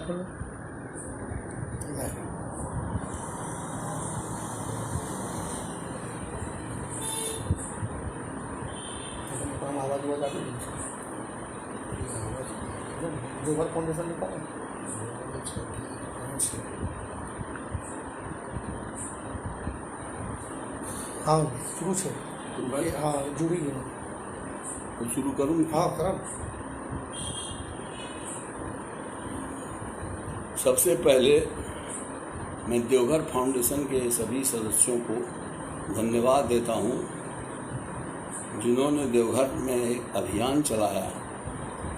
आवाज हुआ जाती देवघर फाउंडेशन लिखा है। हाँ शुरू से हाँ जुड़ी है तो शुरू करूँ? हाँ करा। सबसे पहले मैं देवघर फाउंडेशन के सभी सदस्यों को धन्यवाद देता हूँ जिन्होंने देवघर में एक अभियान चलाया,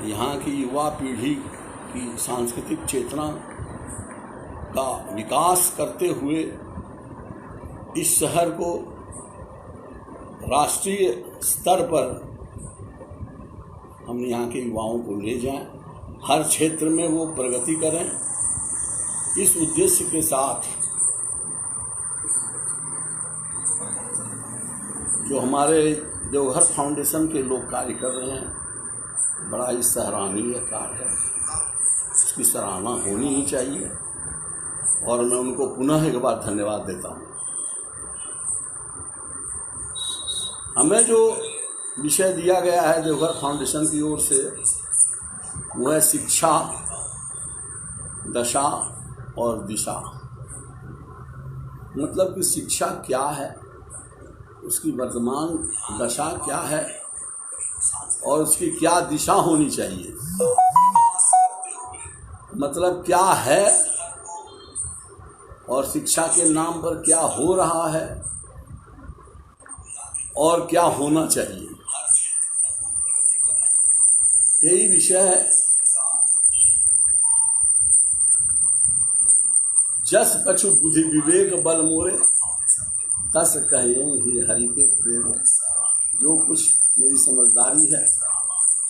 यहाँ की युवा पीढ़ी की सांस्कृतिक चेतना का विकास करते हुए इस शहर को राष्ट्रीय स्तर पर हम यहाँ के युवाओं को ले जाएं, हर क्षेत्र में वो प्रगति करें। इस उद्देश्य के साथ जो हमारे देवघर फाउंडेशन के लोग कार्य कर रहे हैं, बड़ा ही सराहनीय कार्य है, उसकी सराहना होनी ही चाहिए और मैं उनको पुनः एक बार धन्यवाद देता हूँ। हमें जो विषय दिया गया है देवघर फाउंडेशन की ओर से वो है शिक्षा, दशा और दिशा। मतलब कि शिक्षा क्या है, उसकी वर्तमान दशा क्या है और उसकी क्या दिशा होनी चाहिए। मतलब क्या है और शिक्षा के नाम पर क्या हो रहा है और क्या होना चाहिए, यही विषय है। जस कछु बुद्धि विवेक बल मोरे, तस कहें ही हरि के प्रेम। जो कुछ मेरी समझदारी है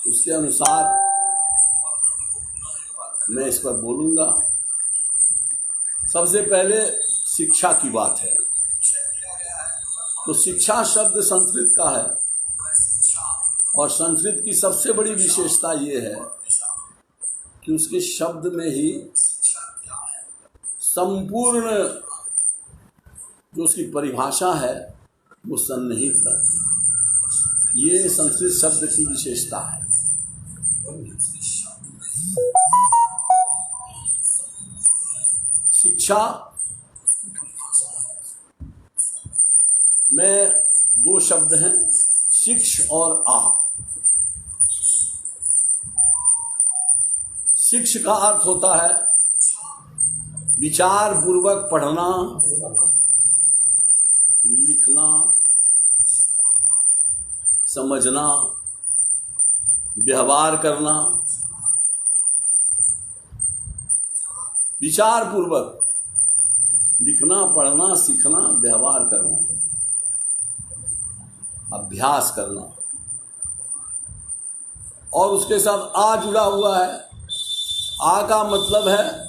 उसके अनुसार मैं इस पर बोलूँगा। सबसे पहले शिक्षा की बात है तो शिक्षा शब्द संस्कृत का है और संस्कृत की सबसे बड़ी विशेषता ये है कि उसके शब्द में ही संपूर्ण जो उसकी परिभाषा है वो सन्निहित करती है। ये संस्कृत शब्द की विशेषता है। शिक्षा में दो शब्द हैं, शिक्ष और आ। शिक्ष का अर्थ होता है विचार पूर्वक पढ़ना, लिखना, समझना, व्यवहार करना। विचार पूर्वक लिखना, पढ़ना, सीखना, व्यवहार करना, अभ्यास करना। और उसके साथ आ जुड़ा हुआ है। आ का मतलब है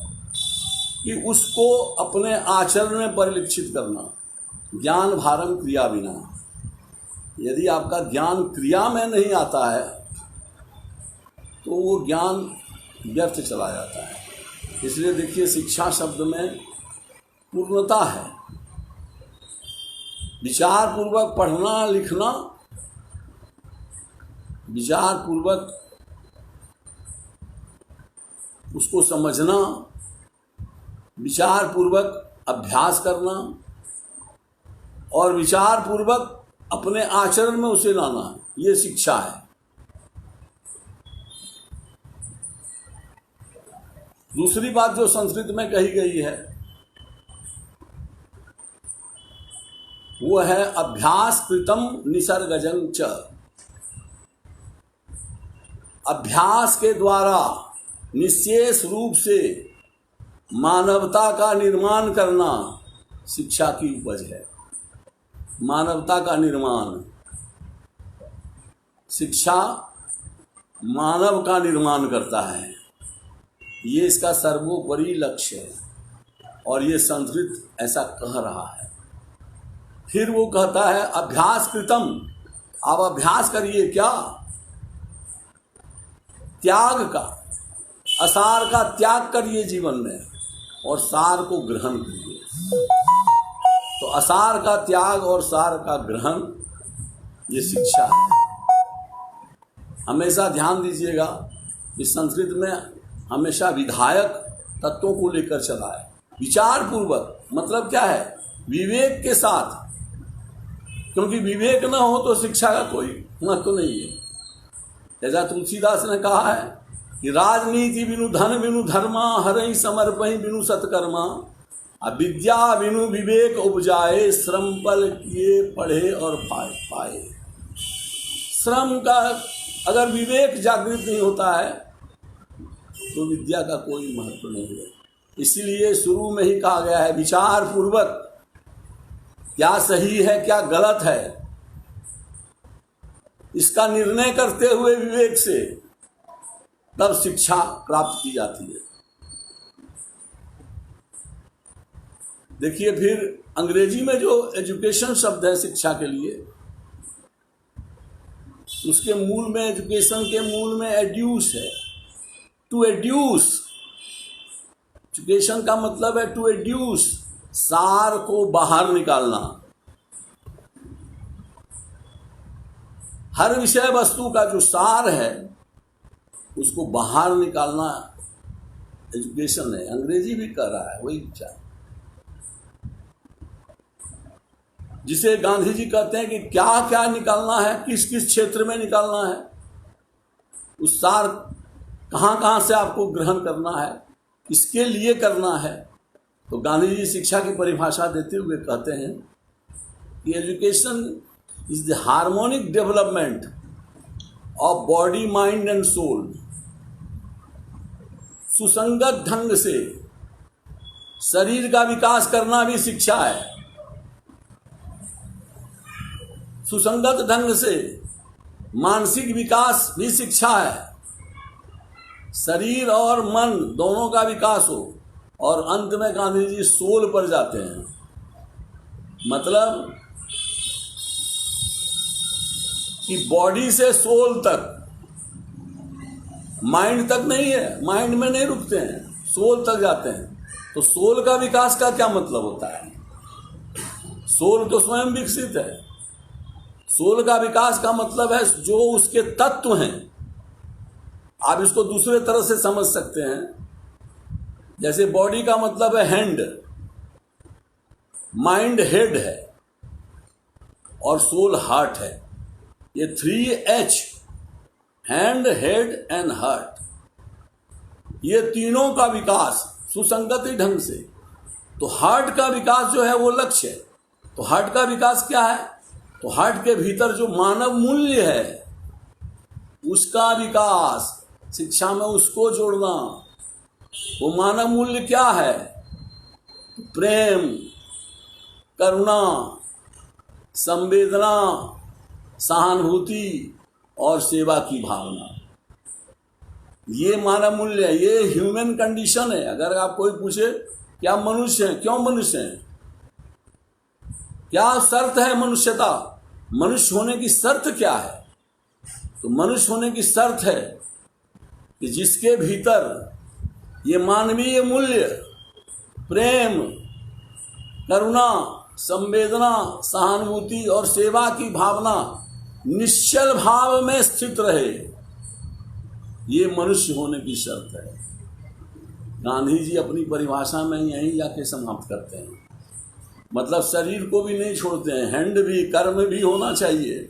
कि उसको अपने आचरण में परिलक्षित करना। ज्ञान भारम क्रिया बिना। यदि आपका ज्ञान क्रिया में नहीं आता है तो वो ज्ञान व्यर्थ चला जाता है। इसलिए देखिए शिक्षा शब्द में पूर्णता है। विचार पूर्वक पढ़ना, लिखना, विचार पूर्वक उसको समझना, विचार पूर्वक अभ्यास करना और विचार पूर्वक अपने आचरण में उसे लाना, ये शिक्षा है। दूसरी बात जो संस्कृत में कही गई है वो है अभ्यास कृतम निसर्गजं च। अभ्यास के द्वारा निशेष रूप से मानवता का निर्माण करना शिक्षा की उपज है। मानवता का निर्माण, शिक्षा मानव का निर्माण करता है, ये इसका सर्वोपरि लक्ष्य है और ये संस्कृत ऐसा कह रहा है। फिर वो कहता है अभ्यास कृतम। आप अभ्यास करिए क्या? त्याग का। असार का त्याग करिए जीवन में और सार को ग्रहण करिए। तो असार का त्याग और सार का ग्रहण, ये शिक्षा है। हमेशा ध्यान दीजिएगा कि संस्कृत में हमेशा विधायक तत्वों को लेकर चला है। विचार पूर्वक मतलब क्या है? विवेक के साथ, क्योंकि विवेक न हो तो शिक्षा का कोई महत्व नहीं है। जैसा तुलसीदास ने कहा है कि राजनीति बिनु धन बिनु धर्मा, हरहि समर्पहि बिनु सत्कर्मा, अविद्या बिनु विवेक उपजाए, श्रम फल किए पढ़े और पाए। श्रम का अगर विवेक जागृत नहीं होता है तो विद्या का कोई महत्व नहीं है। इसलिए शुरू में ही कहा गया है विचार पूर्वक क्या सही है क्या गलत है, इसका निर्णय करते हुए विवेक से तब शिक्षा प्राप्त की जाती है। देखिए, फिर अंग्रेजी में जो एजुकेशन शब्द है शिक्षा के लिए, उसके मूल में, एजुकेशन के मूल में एड्यूस है, टू एड्यूस। एजुकेशन का मतलब है टू एड्यूस, सार को बाहर निकालना। हर विषय वस्तु का जो सार है उसको बाहर निकालना एजुकेशन है। अंग्रेजी भी कर रहा है वही विचार, जिसे गांधी जी कहते हैं कि क्या क्या निकालना है, किस किस क्षेत्र में निकालना है, उस सार कहाँ कहाँ से आपको ग्रहण करना है, किसके लिए करना है। तो गांधी जी शिक्षा की परिभाषा देते हुए कहते हैं कि education is the harmonic development of body mind and soul. सुसंगत ढंग से शरीर का विकास करना भी शिक्षा है। सुसंगत ढंग से मानसिक विकास भी शिक्षा है। शरीर और मन दोनों का विकास हो। और अंत में गांधी जी सोल पर जाते हैं, मतलब कि बॉडी से सोल तक, माइंड तक नहीं है, माइंड में नहीं रुकते हैं, सोल तक जाते हैं। तो सोल का विकास का क्या मतलब होता है? सोल तो स्वयं विकसित है। सोल का विकास का मतलब है जो उसके तत्व हैं। आप इसको दूसरे तरह से समझ सकते हैं। जैसे बॉडी का मतलब है हैंड, माइंड हेड है और सोल हार्ट है। ये 3H, hand, head and heart, ये तीनों का विकास सुसंगति ढंग से। तो हार्ट का विकास जो है वो लक्ष्य है। तो हार्ट का विकास क्या है? तो हार्ट के भीतर जो मानव मूल्य है उसका विकास, शिक्षा में उसको जोड़ना। वो मानव मूल्य क्या है? प्रेम, करुणा, संवेदना, सहानुभूति और सेवा की भावना। ये मानव मूल्य है, ये ह्यूमन कंडीशन है। अगर आप कोई पूछे क्या मनुष्य है, क्यों मनुष्य है, क्या शर्त है मनुष्यता, मनुष्य होने की शर्त क्या है? तो मनुष्य होने की शर्त है कि जिसके भीतर ये मानवीय मूल्य, प्रेम, करुणा, संवेदना, सहानुभूति और सेवा की भावना निश्चल भाव में स्थित रहे, ये मनुष्य होने की शर्त है। गांधी जी अपनी परिभाषा में यहीं जाके समाप्त करते हैं। मतलब शरीर को भी नहीं छोड़ते हैं, हैंड भी, कर्म भी होना चाहिए,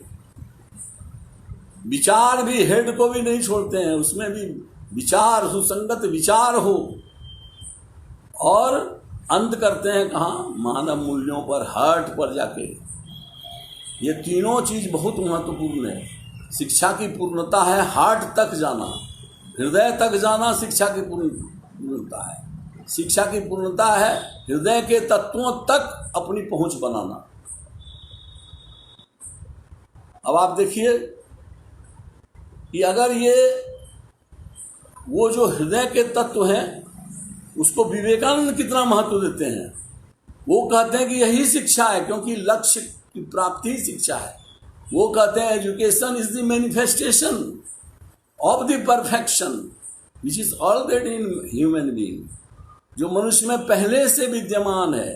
विचार भी, हेड को भी नहीं छोड़ते हैं, उसमें भी विचार, सुसंगत विचार हो। और अंत करते हैं कहाँ? मानव मूल्यों पर, हार्ट पर जाके। ये तीनों चीज बहुत महत्वपूर्ण है। शिक्षा की पूर्णता है हार्ट तक जाना, हृदय तक जाना शिक्षा की पूर्णता है। शिक्षा की पूर्णता है हृदय के तत्वों तक अपनी पहुंच बनाना। अब आप देखिए कि अगर ये वो जो हृदय के तत्व हैं उसको विवेकानंद कितना महत्व देते हैं। वो कहते हैं कि यही शिक्षा है, क्योंकि लक्ष्य की प्राप्ति ही शिक्षा है। वो कहते हैं education is the manifestation of the perfection which is already in human being, जो मनुष्य में पहले से विद्यमान है।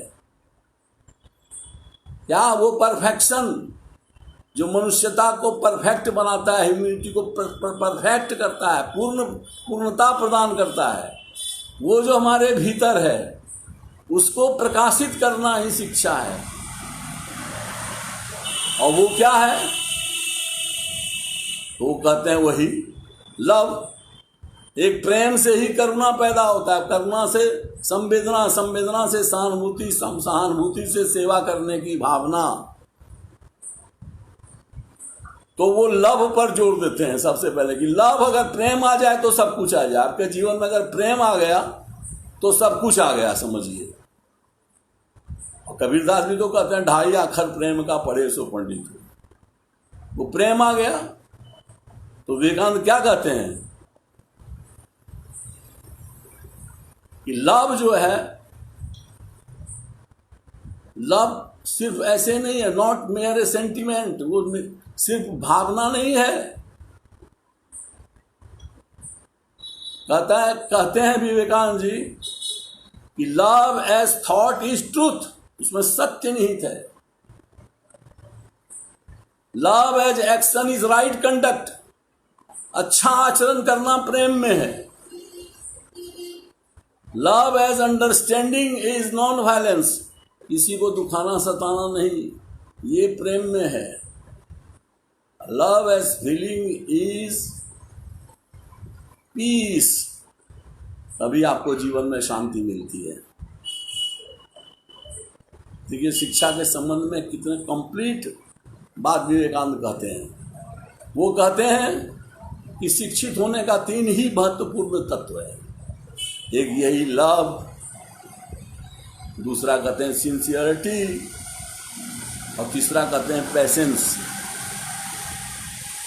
क्या वो परफेक्शन जो मनुष्यता को परफेक्ट बनाता है, ह्यूमैनिटी को परफेक्ट करता है, पूर्णता प्रदान करता है, वो जो हमारे भीतर है उसको प्रकाशित करना ही शिक्षा है। और वो क्या है? वो कहते हैं वही लव। एक प्रेम से ही करुणा पैदा होता है, करुणा से संवेदना, संवेदना से सहानुभूति, सहानुभूति से सेवा करने की भावना। तो वो लव पर जोर देते हैं सबसे पहले कि लव, अगर प्रेम आ जाए तो सब कुछ आ जाए। आपके जीवन में अगर प्रेम आ गया तो सब कुछ आ गया, समझिए। और कबीरदास भी तो कहते हैं 2.5 अक्षर प्रेम का पढ़े सो पंडित। वो प्रेम आ गया तो विवेकानंद क्या कहते हैं कि लव जो है, लव सिर्फ ऐसे नहीं है, नॉट मेयर ए सेंटिमेंट, वो सिर्फ भावना नहीं है। कहते हैं विवेकानंद जी कि love as thought is truth, उसमें सत्य निहित है। Love as action is right conduct, अच्छा आचरण करना प्रेम में है। Love as understanding is non violence, किसी को दुखाना सताना नहीं, ये प्रेम में है। Love as feeling is peace, तभी आपको जीवन में शांति मिलती है। देखिए शिक्षा के संबंध में कितने कंप्लीट बात विवेकानंद कहते हैं। वो कहते हैं कि शिक्षित होने का 3 ही महत्वपूर्ण तत्व है। एक यही लव, दूसरा कहते हैं सिंसियरिटी, और तीसरा कहते हैं पेशेंस।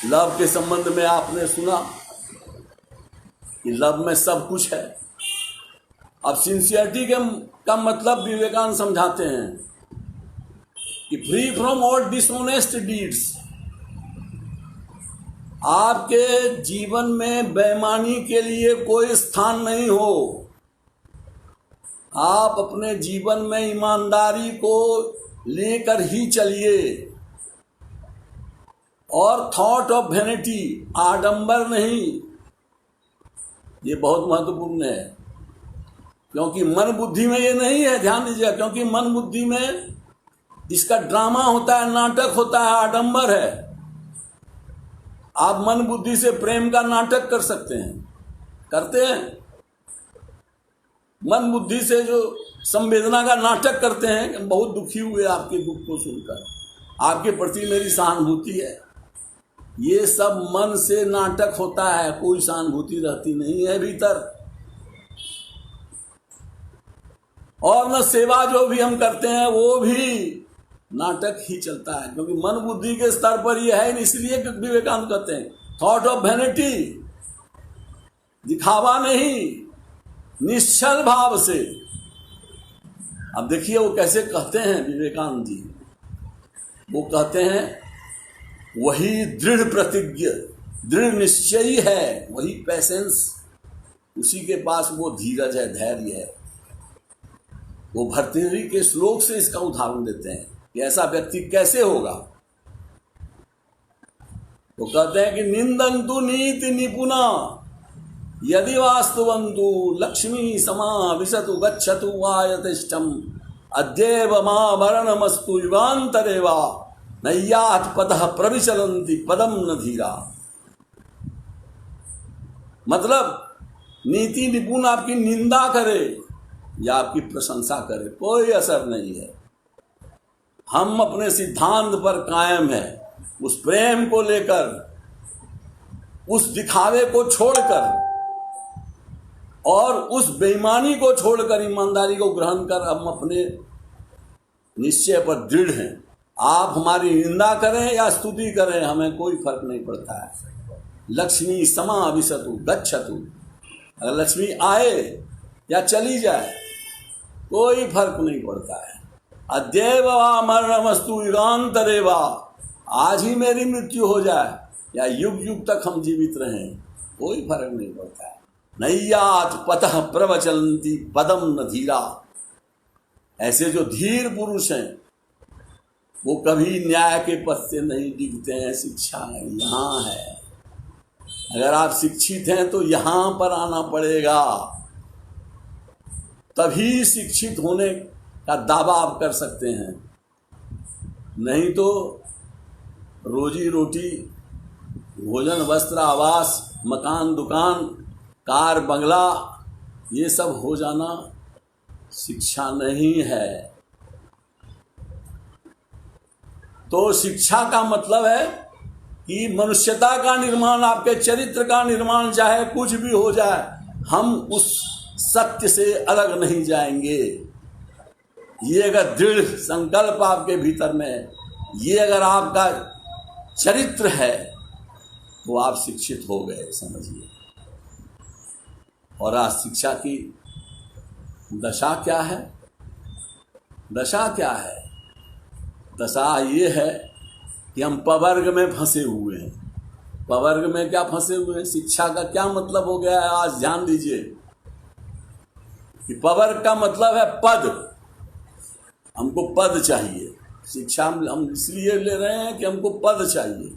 लव के संबंध में आपने सुना कि लव में सब कुछ है। अब सिंसियरिटी का मतलब विवेकानंद समझाते हैं कि free from all dishonest deeds. आपके जीवन में बेईमानी के लिए कोई स्थान नहीं हो। आप अपने जीवन में ईमानदारी को लेकर ही चलिए। और थॉट ऑफ वैनिटी, आडंबर नहीं, ये बहुत महत्वपूर्ण है। क्योंकि मन बुद्धि में ये नहीं है, ध्यान दीजिए, क्योंकि मन बुद्धि में इसका ड्रामा होता है, नाटक होता है, आडंबर है। आप मन बुद्धि से प्रेम का नाटक कर सकते हैं, करते हैं। मन बुद्धि से जो संवेदना का नाटक करते हैं कि बहुत दुखी हुए आपके दुख को सुनकर, आपके प्रति मेरी सहानुभूति है, ये सब मन से नाटक होता है, कोई सहानुभूति रहती नहीं है भीतर। और न सेवा जो भी हम करते हैं वो भी नाटक ही चलता है, क्योंकि मन बुद्धि के स्तर पर ये है। इसलिए विवेकानंद कहते हैं थॉट ऑफ वैनिटी, दिखावा नहीं, निश्चल भाव से। अब देखिए वो कैसे कहते हैं विवेकानंद जी। वो कहते हैं वही दृढ़ प्रतिज्ञ, दृढ़ निश्चयी है, वही पेशेंस, उसी के पास वो धीरज है, धैर्य है। वो भर्तृहरि के श्लोक से इसका उदाहरण देते हैं कि ऐसा व्यक्ति कैसे होगा। तो कहते हैं कि निंदन्तु नीति निपुना यदि वास्तुवन्तु लक्ष्मी समा विशतु गच्छतु वा यथेष्टम अद्यैव माभरणमस्तु युगान्तरे वा नय्यात् पदः प्रविचलन्ति पदम न धीरा। मतलब नीति निपुण आपकी निंदा करे या आपकी प्रशंसा करे, कोई असर नहीं है। हम अपने सिद्धांत पर कायम हैं, उस प्रेम को लेकर, उस दिखावे को छोड़कर और उस बेईमानी को छोड़कर ईमानदारी को ग्रहण कर हम अपने निश्चय पर दृढ़ हैं। आप हमारी निंदा करें या स्तुति करें, हमें कोई फर्क नहीं पड़ता है। लक्ष्मी समा विशतु गच्छतु, अगर लक्ष्मी आए या चली जाए कोई फर्क नहीं पड़ता है। अद्यैव वा मरणमस्तु युगान्तरे वा, आज ही मेरी मृत्यु हो जाए या युग युग तक हम जीवित रहें, कोई फर्क नहीं पड़ता है। नैयात पतः प्रवचलन्ति पदम न धीरा। ऐसे जो धीर पुरुष हैं वो कभी न्याय के पथ से नहीं डिगते हैं। शिक्षा यहाँ है। अगर आप शिक्षित हैं तो यहाँ पर आना पड़ेगा, तभी शिक्षित होने का दावा आप कर सकते हैं। नहीं तो रोजी रोटी, भोजन, वस्त्र, आवास, मकान, दुकान, कार, बंगला, ये सब हो जाना शिक्षा नहीं है। तो शिक्षा का मतलब है कि मनुष्यता का निर्माण, आपके चरित्र का निर्माण, चाहे कुछ भी हो जाए, हम उस सत्य से अलग नहीं जाएंगे। ये अगर दृढ़ संकल्प आपके भीतर में है, ये अगर आपका चरित्र है, तो आप शिक्षित हो गए, समझिए। और आज शिक्षा की दशा क्या है? दशा क्या है? दशा ये है कि हम पवर्ग में फंसे हुए हैं। पवर्ग में क्या फंसे हुए हैं? शिक्षा का क्या मतलब हो गया है? आज ध्यान दीजिए कि पवर्ग का मतलब है पद। हमको पद चाहिए। शिक्षा हम इसलिए ले रहे हैं कि हमको पद चाहिए।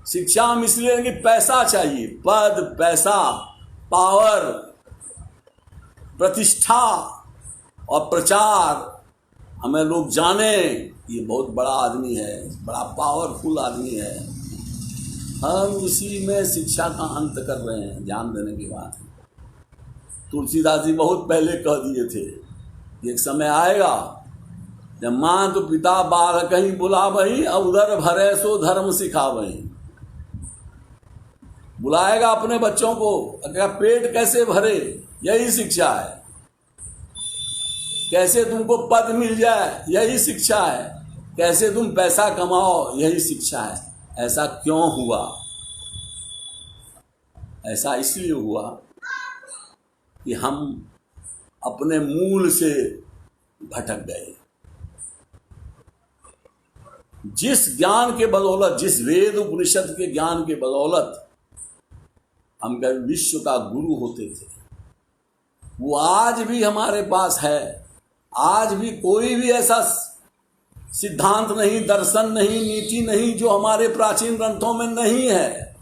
शिक्षा हम इसलिए लेंगे कि पैसा चाहिए। पद, पैसा, पावर, प्रतिष्ठा और प्रचार, हमें लोग जाने ये बहुत बड़ा आदमी है, बड़ा पावरफुल आदमी है। हम इसी में शिक्षा का अंत कर रहे हैं। ध्यान देने की बात है। तुलसीदास जी बहुत पहले कह दिए थे, एक समय आएगा जब माँ तो पिता बाल कहीं बुलावही, अब उधर भरे सो धर्म सिखावही। बुलाएगा अपने बच्चों को, अगर पेट कैसे भरे, यही शिक्षा है। कैसे तुमको पद मिल जाए, यही शिक्षा है। कैसे तुम पैसा कमाओ, यही शिक्षा है। ऐसा क्यों हुआ? ऐसा इसलिए हुआ कि हम अपने मूल से भटक गए। जिस ज्ञान के बदौलत, जिस वेद उपनिषद के ज्ञान के बदौलत हम कभी विश्व का गुरु होते थे, वो आज भी हमारे पास है। आज भी कोई भी ऐसा सिद्धांत नहीं, दर्शन नहीं, नीति नहीं जो हमारे प्राचीन ग्रंथों में नहीं है।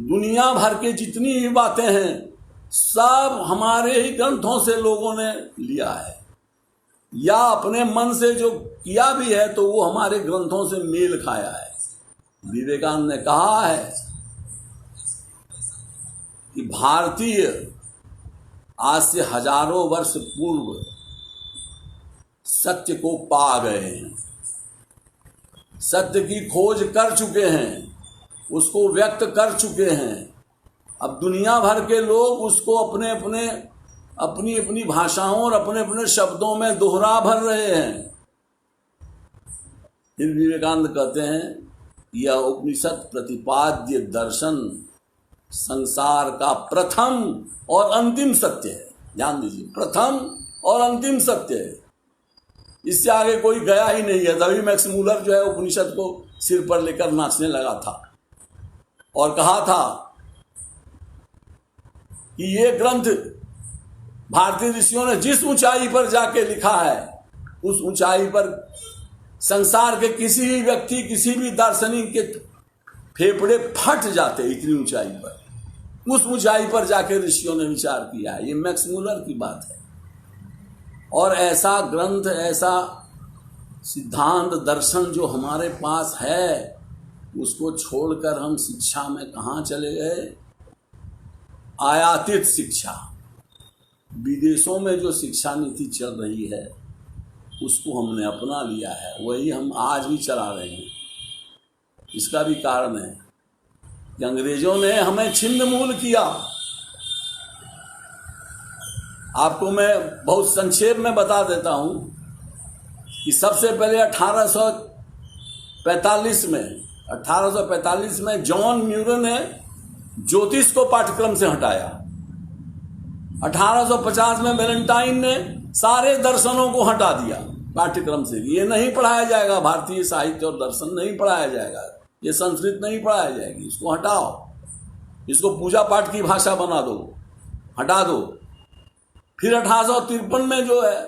दुनिया भर के जितनी भी बातें हैं, सब हमारे ही ग्रंथों से लोगों ने लिया है, या अपने मन से जो किया भी है तो वो हमारे ग्रंथों से मेल खाया है। विवेकानंद ने कहा है कि भारतीय आज से हजारों वर्ष पूर्व सत्य को पा गए हैं, सत्य की खोज कर चुके हैं, उसको व्यक्त कर चुके हैं। अब दुनिया भर के लोग उसको अपनी अपनी भाषाओं और अपने अपने शब्दों में दोहरा भर रहे हैं। फिर विवेकानंद कहते हैं, यह उपनिषद प्रतिपाद्य दर्शन संसार का प्रथम और अंतिम सत्य है। ध्यान दीजिए, प्रथम और अंतिम सत्य है। इससे आगे कोई गया ही नहीं है। तभी मैक्स मूलर जो है उपनिषद को सिर पर लेकर नाचने लगा था और कहा था कि ये ग्रंथ भारतीय ऋषियों ने जिस ऊंचाई पर जाके लिखा है, उस ऊंचाई पर संसार के किसी भी व्यक्ति, किसी भी दार्शनिक के फेफड़े फट जाते। इतनी ऊंचाई पर, उस ऊंचाई पर जाके ऋषियों ने विचार किया है। ये मैक्स मूलर की बात है। और ऐसा ग्रंथ, ऐसा सिद्धांत, दर्शन जो हमारे पास है, उसको छोड़कर हम शिक्षा में कहाँ चले गए? आयातित शिक्षा। विदेशों में जो शिक्षा नीति चल रही है उसको हमने अपना लिया है, वही हम आज भी चला रहे हैं। इसका भी कारण है कि अंग्रेजों ने हमें छिन्न मूल किया। आपको मैं बहुत संक्षेप में बता देता हूं कि सबसे पहले 1845 में जॉन म्यूरे ने ज्योतिष को पाठ्यक्रम से हटाया। 1850 में वैलेंटाइन ने सारे दर्शनों को हटा दिया पाठ्यक्रम से। ये नहीं पढ़ाया जाएगा, भारतीय साहित्य और दर्शन नहीं पढ़ाया जाएगा, ये संस्कृत नहीं पढ़ाया जाएगी, इसको हटाओ। इसको पूजा पाठ की भाषा बना दो, हटा दो। फिर 1853 में जो है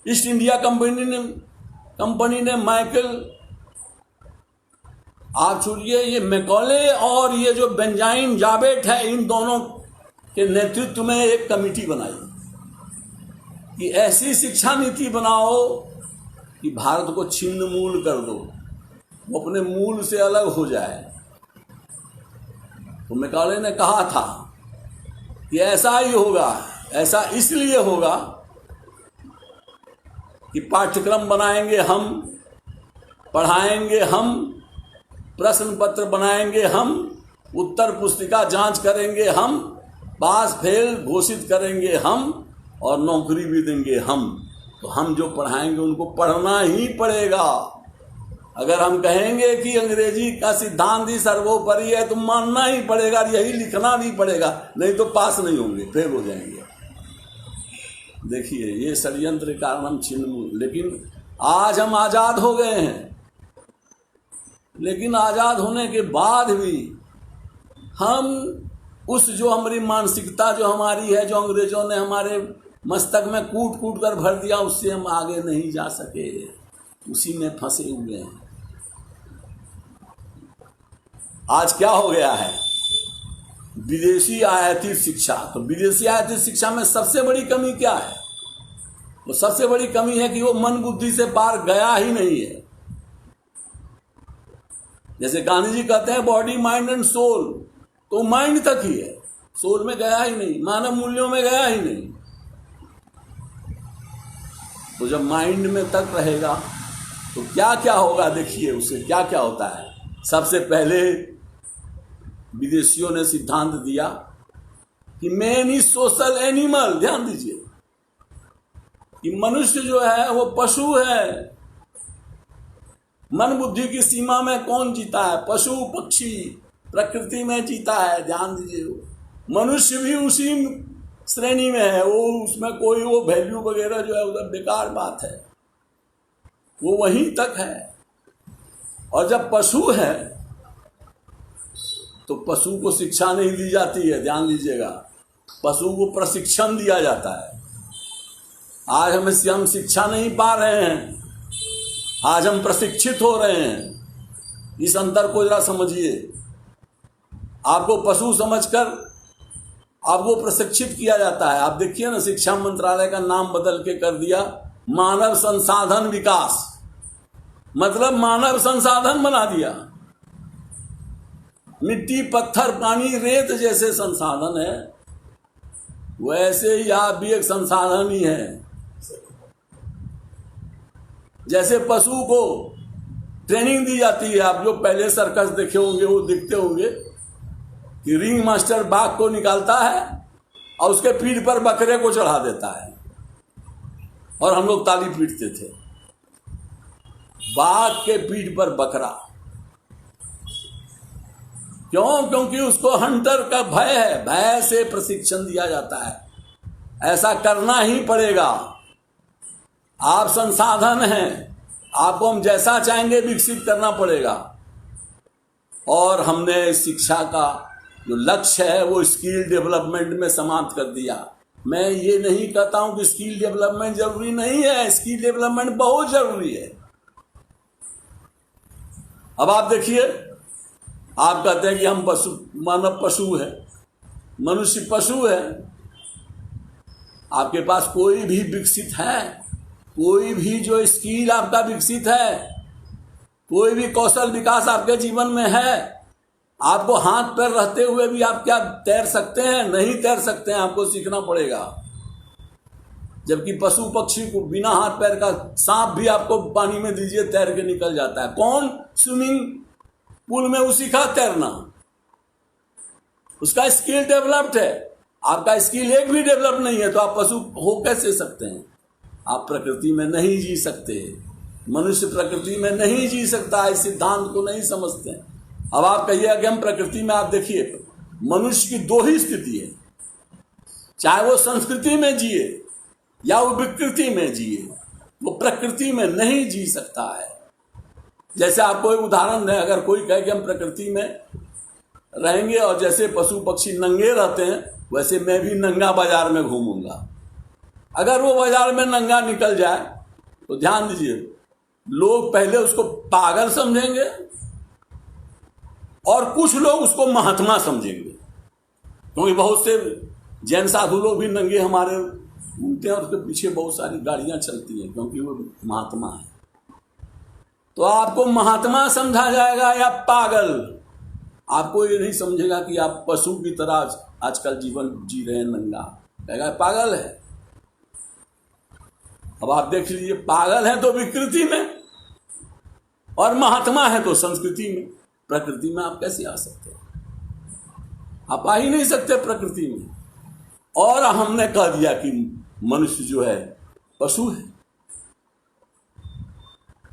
ईस्ट इंडिया कंपनी ने माइकल, आप छोड़िए, ये मैकॉले और ये जो बेंजामिन जाबेट है, इन दोनों के नेतृत्व में एक कमेटी बनाई कि ऐसी शिक्षा नीति बनाओ कि भारत को छिन्न मूल कर दो, वो अपने मूल से अलग हो जाए। तो मैकॉले ने कहा था कि ऐसा ही होगा, ऐसा इसलिए होगा कि पाठ्यक्रम बनाएंगे हम, पढ़ाएंगे हम, प्रश्न पत्र बनाएंगे हम, उत्तर पुस्तिका जांच करेंगे हम, पास फेल घोषित करेंगे हम, और नौकरी भी देंगे हम। तो हम जो पढ़ाएंगे उनको पढ़ना ही पड़ेगा। अगर हम कहेंगे कि अंग्रेजी का सिद्धांत ही सर्वोपरि है तो मानना ही पड़ेगा, यही लिखना भी पड़ेगा, नहीं तो पास नहीं होंगे, फेल हो जाएंगे। देखिए, ये षड्यंत्र के कारण हम छिन्न, लेकिन आज हम आजाद हो गए हैं। लेकिन आजाद होने के बाद भी हम उस जो हमारी मानसिकता जो हमारी है, जो अंग्रेजों ने हमारे मस्तक में कूट कूट कर भर दिया, उससे हम आगे नहीं जा सके, उसी में फंसे हुए हैं। आज क्या हो गया है? विदेशी आयातित शिक्षा। तो विदेशी आयातित शिक्षा में सबसे बड़ी कमी क्या है? वो सबसे बड़ी कमी है कि वो मन बुद्धि से पार गया ही नहीं है। जैसे गांधी जी कहते हैं बॉडी माइंड एंड सोल, तो माइंड तक ही है, सोल में गया ही नहीं, मानव मूल्यों में गया ही नहीं। तो जब माइंड में तक रहेगा तो क्या क्या होगा? देखिए उससे क्या क्या होता है। सबसे पहले विदेशियों ने सिद्धांत दिया कि मैन इज सोशल एनिमल। ध्यान दीजिए कि मनुष्य जो है वो पशु है। मन बुद्धि की सीमा में कौन जीता है? पशु पक्षी प्रकृति में जीता है। ध्यान दीजिए, मनुष्य भी उसी श्रेणी में है, वो उसमें कोई वो वैल्यू वगैरह जो है उधर बेकार बात है, वो वहीं तक है। और जब पशु है तो पशु को शिक्षा नहीं दी जाती है। ध्यान दीजिएगा, पशु को प्रशिक्षण दिया जाता है। आज हम शिक्षा नहीं पा रहे हैं, आज हम प्रशिक्षित हो रहे हैं। इस अंतर को जरा समझिए। आपको पशु समझकर आपको प्रशिक्षित किया जाता है। आप देखिए ना, शिक्षा मंत्रालय का नाम बदल के कर दिया मानव संसाधन विकास, मतलब मानव संसाधन बना दिया। मिट्टी, पत्थर, पानी, रेत जैसे संसाधन है, वैसे ही आप भी एक संसाधन ही है। जैसे पशु को ट्रेनिंग दी जाती है, आप जो पहले सर्कस देखे होंगे वो दिखते होंगे कि रिंग मास्टर बाघ को निकालता है और उसके पीठ पर बकरे को चढ़ा देता है, और हम लोग ताली पीटते थे। बाघ के पीठ पर बकरा, क्यों? क्योंकि उसको हंटर का भय है, भय से प्रशिक्षण दिया जाता है। ऐसा करना ही पड़ेगा। आप संसाधन हैं, आपको हम जैसा चाहेंगे विकसित करना पड़ेगा। और हमने शिक्षा का जो लक्ष्य है वो स्किल डेवलपमेंट में समाप्त कर दिया। मैं ये नहीं कहता हूं कि स्किल डेवलपमेंट जरूरी नहीं है, स्किल डेवलपमेंट बहुत जरूरी है। अब आप देखिए, आप कहते हैं कि हम पशु, मानव पशु है, मनुष्य पशु है। आपके पास कोई भी विकसित है, कोई भी जो स्किल आपका विकसित है, कोई भी कौशल विकास आपके जीवन में है, आपको हाथ पैर रहते हुए भी आप क्या तैर सकते हैं? नहीं तैर सकते हैं, आपको सीखना पड़ेगा। जबकि पशु पक्षी को बिना हाथ पैर का, सांप भी आपको पानी में दीजिए तैर के निकल जाता है। कौन? स्विमिंग पूल में वो सीखा तैरना, उसका स्किल डेवलप्ड है। आपका स्किल एक भी डेवलप नहीं है तो आप पशु हो कैसे सकते हैं? आप प्रकृति में नहीं जी सकते, मनुष्य प्रकृति में नहीं जी सकता। इस सिद्धांत को नहीं समझते। अब आप कहिए कि हम प्रकृति में, आप देखिए मनुष्य की दो ही स्थिति है, चाहे वो संस्कृति में जिए या वो विकृति में जिए, वो प्रकृति में नहीं जी सकता है। जैसे आपको एक उदाहरण है, अगर कोई कहे कि हम प्रकृति में रहेंगे और जैसे पशु पक्षी नंगे रहते हैं वैसे मैं भी नंगा बाजार में घूमूंगा। अगर वो बाजार में नंगा निकल जाए तो ध्यान दीजिए, लोग पहले उसको पागल समझेंगे और कुछ लोग उसको महात्मा समझेंगे, क्योंकि बहुत से जैन साधु लोग भी नंगे हमारे घूमते हैं और उसके पीछे बहुत सारी गाड़ियां चलती हैं, क्योंकि वो महात्मा है। तो आपको महात्मा समझा जाएगा या पागल? आपको ये नहीं समझेगा कि आप पशु की तरह आजकल जीवन जी रहे हैं नंगा, कहेगा पागल है। अब आप देख लीजिए, पागल है तो विकृति में और महात्मा है तो संस्कृति में। प्रकृति में आप कैसे आ सकते हैं? आप आ ही नहीं सकते प्रकृति में। और हमने कह दिया कि मनुष्य जो है पशु है,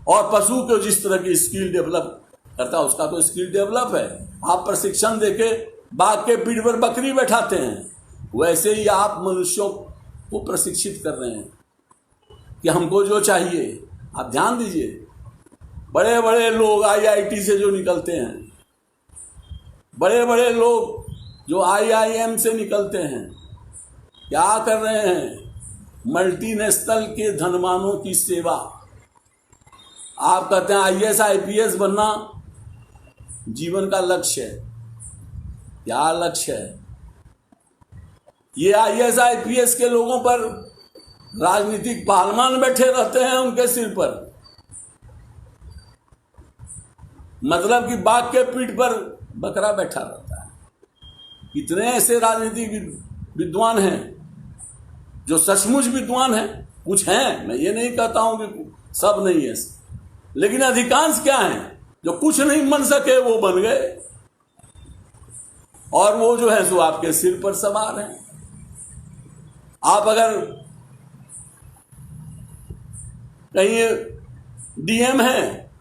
और पशु को जिस तरह की स्किल डेवलप करता है उसका तो स्किल डेवलप है। आप प्रशिक्षण देके बाघ के पीठ पर बकरी बैठाते हैं, वैसे ही आप मनुष्यों को प्रशिक्षित कर रहे हैं कि हमको जो चाहिए। आप ध्यान दीजिए, बड़े बड़े लोग IIT से जो निकलते हैं, बड़े बड़े लोग जो IIM से निकलते हैं, क्या कर रहे हैं? मल्टीनेशनल के धनवानों की सेवा। आप कहते हैं IAS IPS बनना जीवन का लक्ष्य है। क्या लक्ष्य है? ये IAS IPS के लोगों पर राजनीतिक पहलवान बैठे रहते हैं उनके सिर पर। मतलब कि बाघ के पीठ पर बकरा बैठा रहता है। कितने ऐसे राजनीतिक विद्वान हैं जो सचमुच विद्वान हैं? कुछ हैं, मैं ये नहीं कहता हूं कि सब नहीं है, लेकिन अधिकांश क्या हैं? जो कुछ नहीं बन सके वो बन गए, और वो जो है सो आपके सिर पर सवार हैं। आप अगर कहीं DM हैं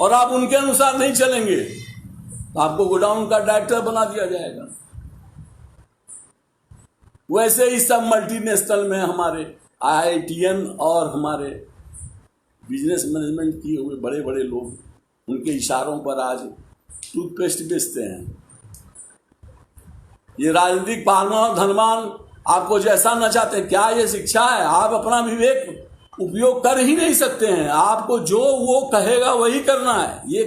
और आप उनके अनुसार नहीं चलेंगे तो आपको गोडाउन का डायरेक्टर बना दिया जाएगा। वैसे ही सब मल्टीनेशनल में हमारे IITN और हमारे बिजनेस मैनेजमेंट किए हुए बड़े बड़े लोग उनके इशारों पर आज टूथपेस्ट बेचते हैं। ये राजनीतिक पहलवान धनवान आपको जैसा नचाते हैं, क्या ये शिक्षा है? आप अपना विवेक उपयोग कर ही नहीं सकते हैं। आपको जो वो कहेगा वही करना है। ये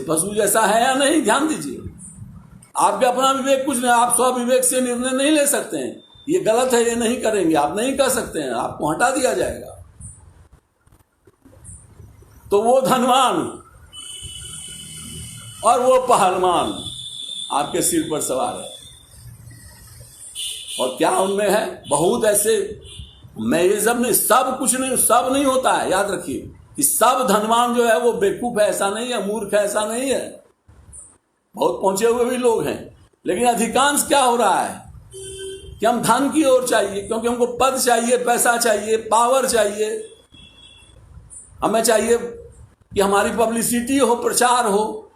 पशु जैसा है या नहीं? ध्यान दीजिए, आपके अपना विवेक कुछ नहीं, आप स्वविवेक से निर्णय नहीं ले सकते हैं। ये गलत है, ये नहीं करेंगे, आप नहीं कर सकते हैं, आपको हटा दिया जाएगा। तो वो धनवान और वो पहलवान आपके सिर पर सवार है। और क्या उनमें है? बहुत ऐसे, मैं ये सब नहीं, सब कुछ नहीं, सब नहीं होता है। याद रखिए कि सब धनवान जो है वो बेवकूफ है ऐसा नहीं है, मूर्ख है ऐसा नहीं है। बहुत पहुंचे हुए भी लोग हैं, लेकिन अधिकांश क्या हो रहा है कि हम धन की ओर चाहिए, क्योंकि हमको पद चाहिए, पैसा चाहिए, पावर चाहिए, हमें चाहिए कि हमारी पब्लिसिटी हो, प्रचार हो,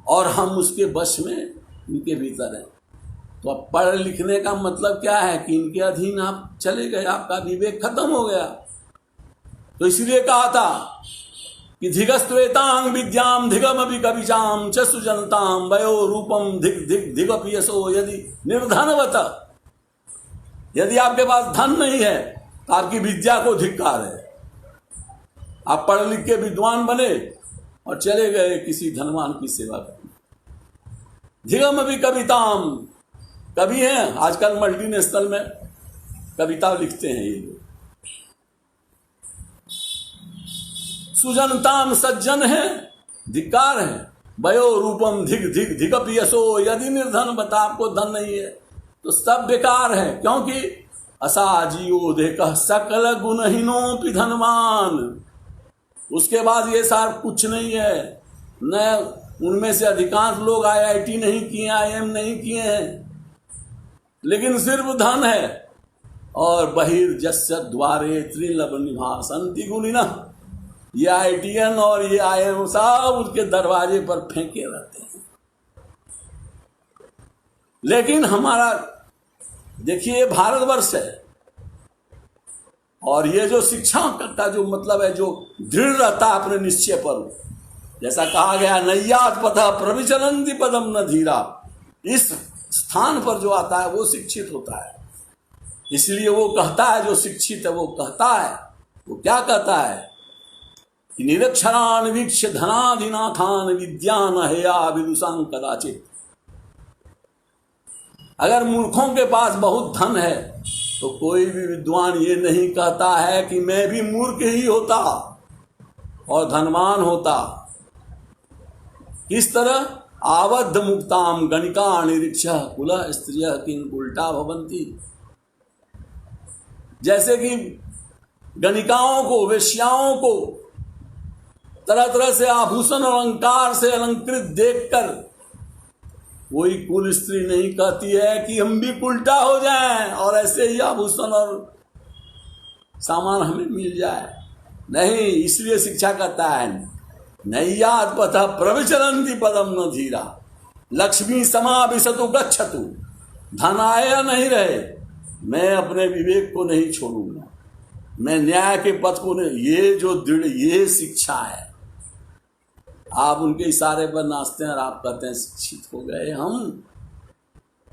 और हम उसके वश में इनके भीतर हैं। तो अब पढ़ लिखने का मतलब क्या है कि इनके अधीन आप चले गए, आपका विवेक खत्म हो गया। तो इसलिए कहा था कि धिगस्त्वेतांग विद्याम धिगमपि कविचाम च सुजनताम वयो रूपम धिग धिग धिगपि यशो यदि निर्धनवत। यदि आपके पास धन नहीं है तो आपकी विद्या को धिक्कार है। आप पढ़ लिख के विद्वान बने और चले गए किसी धनवान की सेवा करने। धिगमपि कविताम, कवि हैं आजकल मल्टीनेशनल में कविता लिखते हैं ये लोग। सुजनताम, सज्जन है, धिक्कार है। वयो रूपम धिग धिग धिगपि यशो यदि निर्धन, बता आपको धन नहीं है तो सब बेकार है, क्योंकि असाजियो देखा सकल गुणहीनों धनवान। उसके बाद ये सार कुछ नहीं है। न उनमें से अधिकांश लोग IIT नहीं किए, IIM नहीं किए हैं, लेकिन सिर्फ धन है। और बहिर्जस्य द्वारे त्रिलभ निभासन्ति गुणिना, ये IITN और ये IIM सब उसके दरवाजे पर फेंके रहते हैं। लेकिन हमारा देखिए भारतवर्ष है, और ये जो शिक्षा का जो मतलब है, जो दृढ़ रहता है अपने निश्चय पर, जैसा कहा गया, नय्यात् पथः प्रविचलन्ति पदम न धीरा। इस स्थान पर जो आता है वो शिक्षित होता है। इसलिए वो कहता है, जो शिक्षित है वो कहता है, वो क्या कहता है कि निरक्षरान वीक्ष्य धनाधिनाथान विद्यान हेया विदुषां कदाचित। अगर मूर्खों के पास बहुत धन है तो कोई भी विद्वान ये नहीं कहता है कि मैं भी मूर्ख ही होता और धनवान होता। इस तरह आबद्ध मुक्ताम गणिका निरीक्षा कुल स्त्रिय किंग उल्टा भवंती। जैसे कि गणिकाओं को, वेश्याओं को तरह तरह से आभूषण और अलंकार से अलंकृत देखकर कोई कुल स्त्री नहीं कहती है कि हम भी उल्टा हो जाएं और ऐसे ही आभूषण और सामान हमें मिल जाए। नहीं, इसलिए शिक्षा कहता है नय्यात् पथः प्रविचलन्ति पदम न धीरा। लक्ष्मी समाविशतु गच्छतु। धन आया नहीं रहे, मैं अपने विवेक को नहीं छोड़ूंगा, मैं न्याय के पथ को नहीं। ये जो दृढ़ ये शिक्षा है। आप उनके इशारे पर नाचते हैं और आप कहते हैं शिक्षित हो गए हम।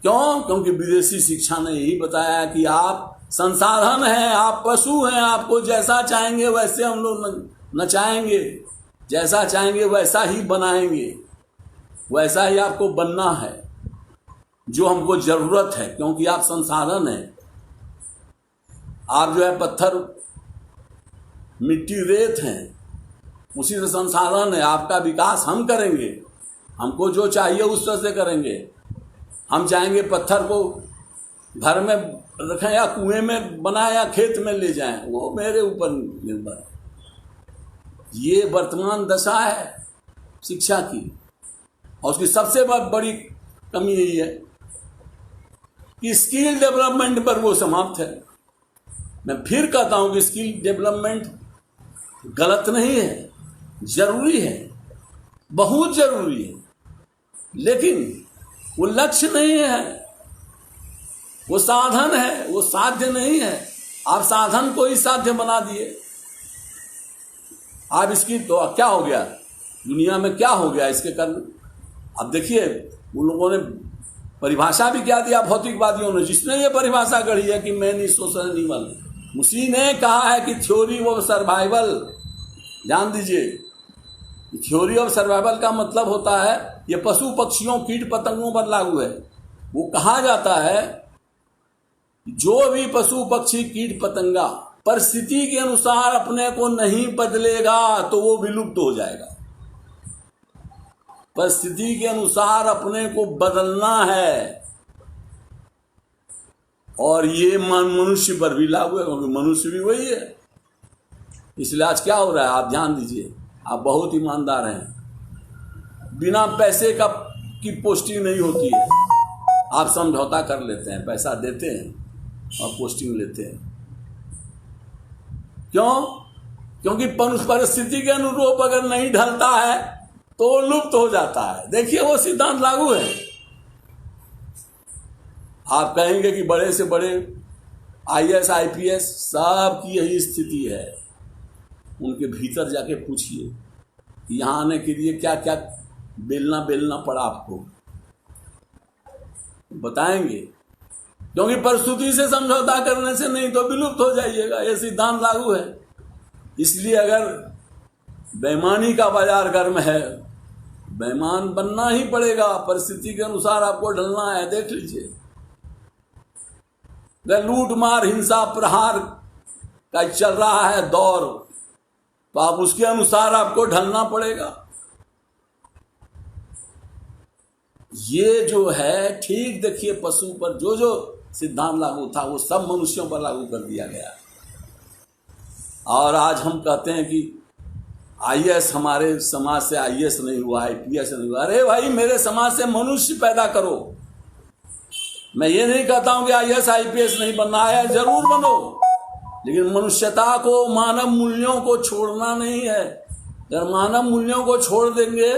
क्यों? क्योंकि विदेशी शिक्षा ने यही बताया कि आप संसाधन हैं, आप पशु हैं, आपको जैसा चाहेंगे वैसे हम लोग नचाएंगे, जैसा चाहेंगे वैसा ही बनाएंगे, वैसा ही आपको बनना है जो हमको जरूरत है, क्योंकि आप संसाधन हैं। आप जो है पत्थर, मिट्टी, रेत हैं, उसी से संसाधन है। आपका विकास हम करेंगे, हमको जो चाहिए उस तरह से करेंगे। हम चाहेंगे पत्थर को घर में रखें या कुएं में बनाएं या खेत में ले जाएं, वो मेरे ऊपर निर्भर है। ये वर्तमान दशा है शिक्षा की, और उसकी सबसे बड़ी कमी यही है कि स्किल डेवलपमेंट पर वो समाप्त है। मैं फिर कहता हूं कि स्किल डेवलपमेंट गलत नहीं है, जरूरी है, बहुत जरूरी है, लेकिन वो लक्ष्य नहीं है, वो साधन है, वो साध्य नहीं है। आप साधन को ही साध्य बना दिए। आप इसकी तो क्या हो गया, दुनिया में क्या हो गया इसके कारण? अब देखिए, उन लोगों ने परिभाषा भी क्या दिया, भौतिकवादियों ने। जिसने ये परिभाषा गढ़ी है कि मैन इज सोशल एनिमल, उसी ने कहा है कि थ्योरी ऑफ सर्वाइवल। ध्यान दीजिए, थ्योरी ऑफ सर्वाइवल का मतलब होता है ये पशु पक्षियों कीट पतंगों पर लागू है। वो कहा जाता है जो भी पशु पक्षी कीट पतंगा परिस्थिति के अनुसार अपने को नहीं बदलेगा तो वो विलुप्त हो जाएगा। परिस्थिति के अनुसार अपने को बदलना है, और ये मनुष्य पर भी लागू है, क्योंकि मनुष्य भी वही है। इसलिए आज क्या हो रहा है, आप ध्यान दीजिए, आप बहुत ईमानदार हैं। बिना पैसे की पोस्टिंग नहीं होती है, आप समझौता कर लेते हैं, पैसा देते हैं और पोस्टिंग लेते हैं। क्यों? क्योंकि परिस्थिति के अनुरूप अगर नहीं ढलता है तो लुप्त हो जाता है। देखिए, वो सिद्धांत लागू है। आप कहेंगे कि बड़े से बड़े IAS IPS सब की यही स्थिति है। उनके भीतर जाके पूछिए कि यहां आने के लिए क्या क्या बेलना पड़ा आपको, बताएंगे। क्योंकि परिस्थिति से समझौता करने से नहीं तो विलुप्त हो जाइएगा, यह सिद्धांत लागू है। इसलिए अगर बेईमानी का बाजार गर्म है, बेईमान बनना ही पड़ेगा, परिस्थिति के अनुसार आपको ढलना है। देख लीजिए, लूट मार हिंसा प्रहार का चल रहा है दौर, तो आप उसके अनुसार आपको ढलना पड़ेगा। ये जो है, ठीक देखिए, पशु पर जो जो सिद्धांत लागू था वो सब मनुष्यों पर लागू कर दिया गया। और आज हम कहते हैं कि IAS हमारे समाज से IAS नहीं हुआ, IPS नहीं हुआ। अरे भाई, मेरे समाज से मनुष्य पैदा करो। मैं ये नहीं कहता हूं कि IAS IPS नहीं बनना है, जरूर बनो, लेकिन मनुष्यता को, मानव मूल्यों को छोड़ना नहीं है। अगर मानव मूल्यों को छोड़ देंगे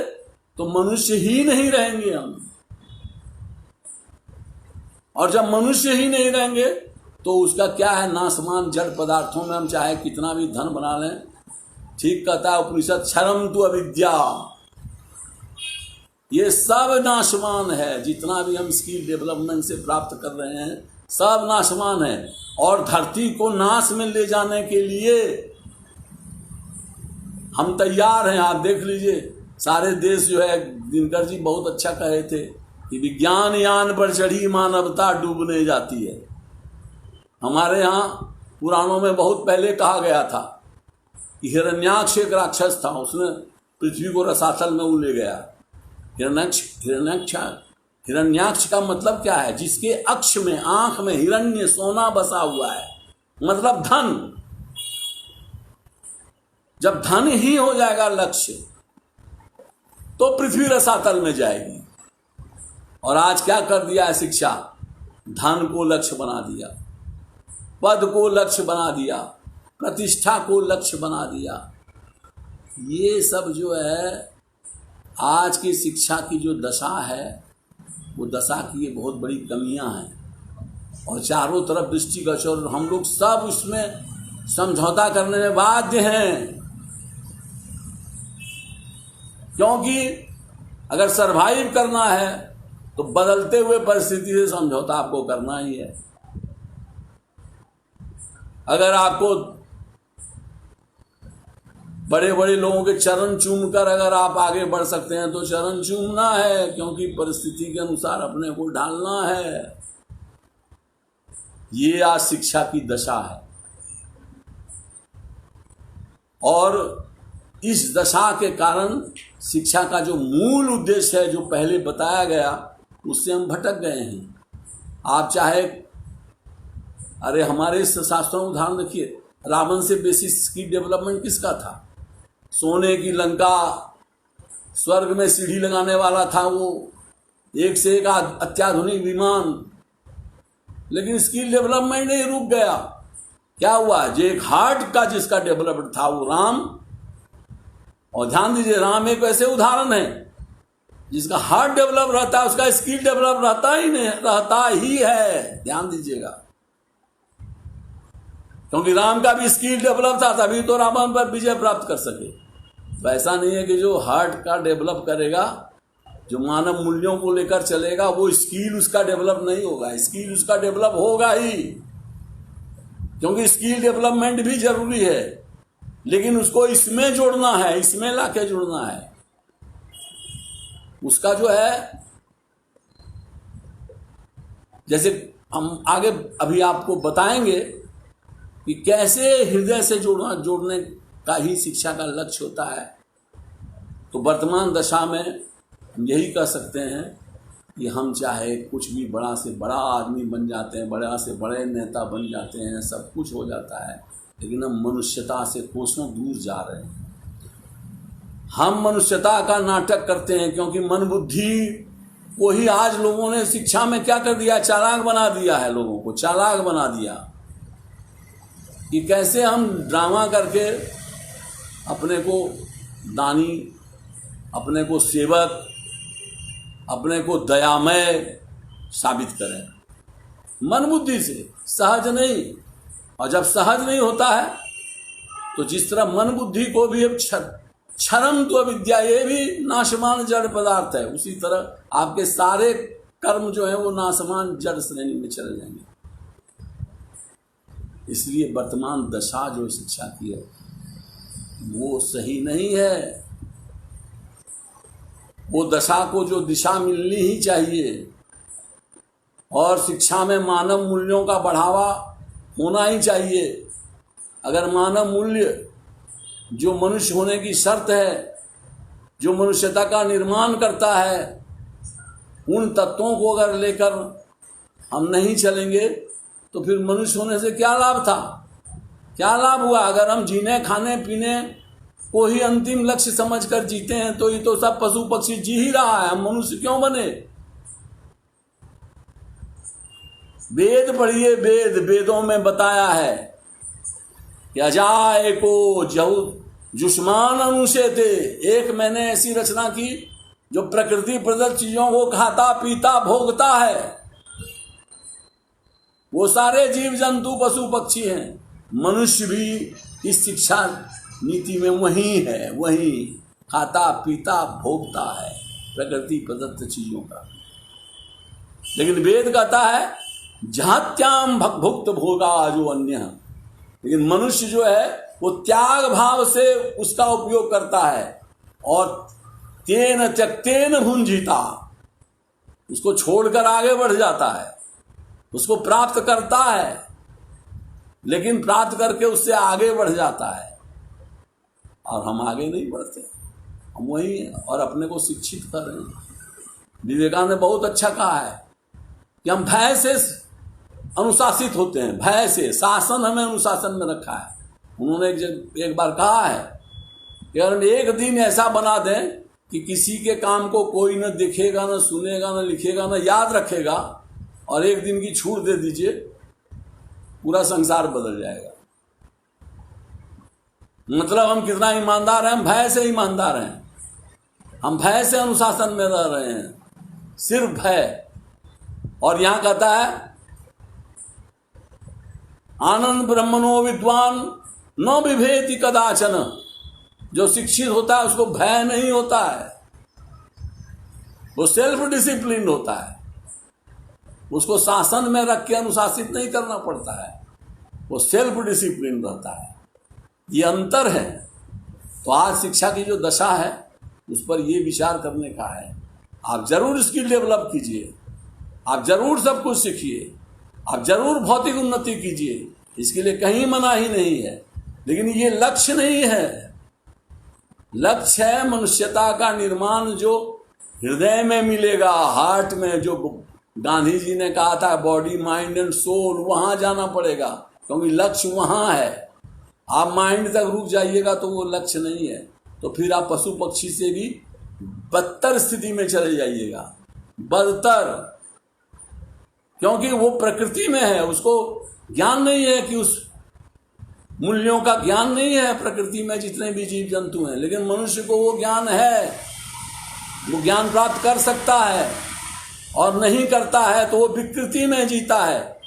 तो मनुष्य ही नहीं रहेंगे हम, और जब मनुष्य ही नहीं रहेंगे तो उसका क्या है, नासमान जड़ पदार्थों में हम चाहे कितना भी धन बना लें। ठीक कहता है उपनिषद, क्षरम तु अविद्या, ये सब नाशवान है। जितना भी हम स्किल डेवलपमेंट से प्राप्त कर रहे हैं सब नाशवान है। और धरती को नाश में ले जाने के लिए हम तैयार हैं। आप देख लीजिए, सारे देश जो है, दिनकर जी बहुत अच्छा कहे थे कि विज्ञान यान पर चढ़ी मानवता डूबने जाती है। हमारे यहाँ पुराणों में बहुत पहले कहा गया था कि हिरण्याक्ष एक राक्षस था, उसने पृथ्वी को रसातल में ले गया। हिरण्याक्ष का मतलब क्या है? जिसके अक्ष में, आंख में हिरण्य सोना बसा हुआ है, मतलब धन। जब धन ही हो जाएगा लक्ष्य, तो पृथ्वी रसातल में जाएगी। और आज क्या कर दिया है शिक्षा? धन को लक्ष्य बना दिया, पद को लक्ष्य बना दिया, प्रतिष्ठा को लक्ष्य बना दिया। ये सब जो है आज की शिक्षा की जो दशा है, वो दशा की ये बहुत बड़ी कमियां हैं। और चारों तरफ दृष्टिगोचर, हम लोग सब इसमें समझौता करने में बाध्य हैं। क्योंकि अगर सरवाइव करना है तो बदलते हुए परिस्थिति से समझौता आपको करना ही है। अगर आपको बड़े बड़े लोगों के चरण चूमकर अगर आप आगे बढ़ सकते हैं तो चरण चूमना है, क्योंकि परिस्थिति के अनुसार अपने को ढालना है। ये आज शिक्षा की दशा है। और इस दशा के कारण शिक्षा का जो मूल उद्देश्य है, जो पहले बताया गया, उससे हम भटक गए हैं। आप चाहे, अरे हमारे शास्त्रों में उदाहरण देखिए, रावण से बेसिक स्किल डेवलपमेंट किसका था? सोने की लंका, स्वर्ग में सीढ़ी लगाने वाला था वो, एक से एक अत्याधुनिक विमान। लेकिन स्किल डेवलपमेंट नहीं रुक गया। क्या हुआ? जो एक हार्ट का जिसका डेवलपमेंट था वो राम। और ध्यान दीजिए, राम एक ऐसे उदाहरण है जिसका हार्ट डेवलप रहता है, उसका स्किल डेवलप रहता ही है। ध्यान दीजिएगा, क्योंकि राम का भी स्किल डेवलप था, तभी तो रावण पर विजय प्राप्त कर सके। तो ऐसा नहीं है कि जो हार्ट का डेवलप करेगा, जो मानव मूल्यों को लेकर चलेगा, वो स्किल उसका डेवलप नहीं होगा। स्किल उसका डेवलप होगा ही, क्योंकि स्किल डेवलपमेंट भी जरूरी है, लेकिन उसको इसमें जोड़ना है, इसमें लाके जोड़ना है। उसका जो है, जैसे हम आगे अभी आपको बताएंगे कि कैसे हृदय से जोड़ने का ही शिक्षा का लक्ष्य होता है। तो वर्तमान दशा में हम यही कह सकते हैं कि हम चाहे कुछ भी बड़ा से बड़ा आदमी बन जाते हैं, बड़ा से बड़े नेता बन जाते हैं, सब कुछ हो जाता है, लेकिन हम मनुष्यता से कोसों दूर जा रहे हैं। हम मनुष्यता का नाटक करते हैं, क्योंकि मन बुद्धि को ही आज लोगों ने शिक्षा में क्या कर दिया? चालाक बना दिया है। लोगों को चालाक बना दिया कि कैसे हम ड्रामा करके अपने को दानी, अपने को सेवक, अपने को दयामय साबित करें। मन बुद्धि से, सहज नहीं। और जब सहज नहीं होता है तो जिस तरह मन बुद्धि को भी अब क्षरम तो विद्या, ये भी नाशमान जड़ पदार्थ है, उसी तरह आपके सारे कर्म जो है वो नाशमान जड़ श्रेणी में चले जाएंगे। इसलिए वर्तमान दशा जो शिक्षा की है वो सही नहीं है। वो दशा को जो दिशा मिलनी ही चाहिए, और शिक्षा में मानव मूल्यों का बढ़ावा होना ही चाहिए। अगर मानव मूल्य जो मनुष्य होने की शर्त है, जो मनुष्यता का निर्माण करता है, उन तत्वों को अगर लेकर हम नहीं चलेंगे तो फिर मनुष्य होने से क्या लाभ था? क्या लाभ हुआ? अगर हम जीने, खाने, पीने को ही अंतिम लक्ष्य समझकर जीते हैं तो ये तो सब पशु पक्षी जी ही रहा है। हम मनुष्य क्यों बने? वेद पढ़िए, वेदों में बताया है कि अजाय को जुष्मान अनुशे थे। एक मैंने ऐसी रचना की जो प्रकृति प्रदत्त चीजों को खाता पीता भोगता है। वो सारे जीव जंतु पशु पक्षी हैं। मनुष्य भी इस शिक्षा नीति में वही है, वही खाता पीता भोगता है। प्रकृति प्रदत्त चीजों का। लेकिन वेद कहता है जहात्याम भुक्त भोगा जो अन्य। लेकिन मनुष्य जो है वो त्याग भाव से उसका उपयोग करता है और तेन त्यक्तेन भुंजीता, उसको छोड़कर आगे बढ़ जाता है, उसको प्राप्त करता है, लेकिन प्राप्त करके उससे आगे बढ़ जाता है। और हम आगे नहीं बढ़ते, हम वही और अपने को शिक्षित कर रहे हैं। विवेकानंद ने बहुत अच्छा कहा है कि हम भय से अनुशासित होते हैं, भय से। शासन हमें अनुशासन में रखा है। उन्होंने एक बार कहा है कि अगर एक दिन ऐसा बना दें कि किसी के काम को कोई न देखेगा, न सुनेगा, न लिखेगा, न याद रखेगा, और एक दिन की छूट दे दीजिए, पूरा संसार बदल जाएगा। मतलब हम कितना ईमानदार हैं, हम भय से ईमानदार हैं, हम भय से अनुशासन में रह रहे हैं, सिर्फ भय। और यहां कहता है आनंद ब्रह्मणो विद्वान न विभेति कदाचन। जो शिक्षित होता है उसको भय नहीं होता है, वो सेल्फ डिसिप्लिन होता है, उसको शासन में रख के अनुशासित नहीं करना पड़ता है, वो सेल्फ डिसिप्लिन रहता है। ये अंतर है। तो आज शिक्षा की जो दशा है उस पर ये विचार करने का है। आप जरूर स्किल डेवलप कीजिए, आप जरूर सब कुछ सीखिए, आप जरूर भौतिक उन्नति कीजिए, इसके लिए कहीं मना ही नहीं है। लेकिन ये लक्ष्य नहीं है। लक्ष्य है मनुष्यता का निर्माण जो हृदय में मिलेगा, हार्ट में। जो गांधी जी ने कहा था बॉडी माइंड एंड सोल, वहां जाना पड़ेगा, क्योंकि लक्ष्य वहां है। आप माइंड तक रुक जाइएगा तो वो लक्ष्य नहीं है, तो फिर आप पशु पक्षी से भी बदतर स्थिति में चले जाइएगा, बदतर। क्योंकि वो प्रकृति में है, उसको ज्ञान नहीं है कि उस मूल्यों का ज्ञान नहीं है प्रकृति में जितने भी जीव जंतु हैं। लेकिन मनुष्य को वो ज्ञान है, वो ज्ञान प्राप्त कर सकता है, और नहीं करता है तो वो विकृति में जीता है,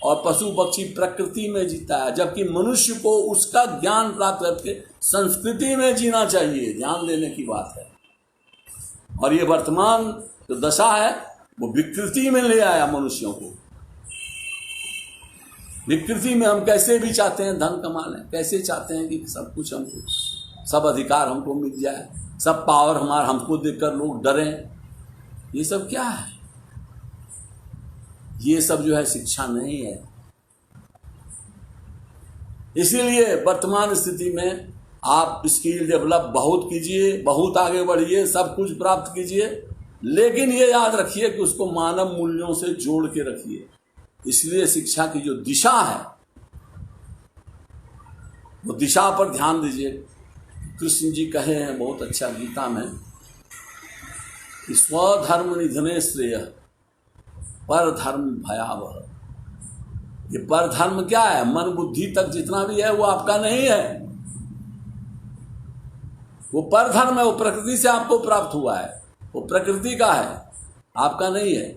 और पशु पक्षी प्रकृति में जीता है। जबकि मनुष्य को उसका ज्ञान प्राप्त करके संस्कृति में जीना चाहिए, ध्यान देने की बात है। और ये वर्तमान जो दशा है वो विकृति में ले आया मनुष्यों को। विकृति में हम कैसे भी चाहते हैं धन कमा लें, कैसे चाहते हैं कि सब कुछ हमको, सब अधिकार हमको मिल जाए, सब पावर हमारा, हमको देखकर लोग डरें। ये सब क्या है? ये सब जो है शिक्षा नहीं है। इसीलिए वर्तमान स्थिति में आप स्किल डेवलप बहुत कीजिए, बहुत आगे बढ़िए, सब कुछ प्राप्त कीजिए, लेकिन ये याद रखिए कि उसको मानव मूल्यों से जोड़ के रखिए। इसलिए शिक्षा की जो दिशा है वो दिशा पर ध्यान दीजिए। कृष्ण जी कहे हैं बहुत अच्छा गीता में कि स्वधर्म निधने श्रेय पर धर्म भयावह। ये पर धर्म क्या है? मन बुद्धि तक जितना भी है वो आपका नहीं है, वो पर धर्म है, वो प्रकृति से आपको प्राप्त हुआ है, वो प्रकृति का है, आपका नहीं है।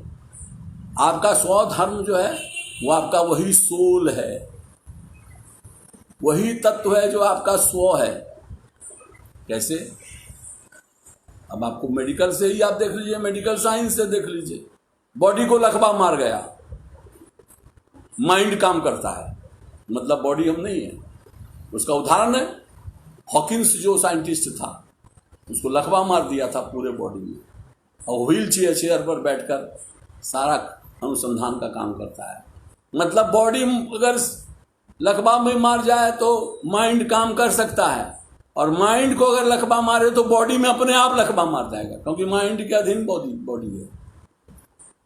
आपका स्वधर्म जो है वो आपका वही सोल है, वही तत्व है जो आपका स्व है। कैसे? अब आपको मेडिकल से ही आप देख लीजिए, मेडिकल साइंस से देख लीजिए। बॉडी को लकवा मार गया, माइंड काम करता है, मतलब बॉडी हम नहीं है। उसका उदाहरण है हॉकिंस जो साइंटिस्ट था, उसको लकवा मार दिया था पूरे बॉडी में, और व्हील चेयर पर बैठकर सारा अनुसंधान का काम करता है। मतलब बॉडी अगर लकवा में मार जाए तो माइंड काम कर सकता है, और माइंड को अगर लकवा मारे तो बॉडी में अपने आप लकवा मार जाएगा, क्योंकि माइंड के अधीन बॉडी है।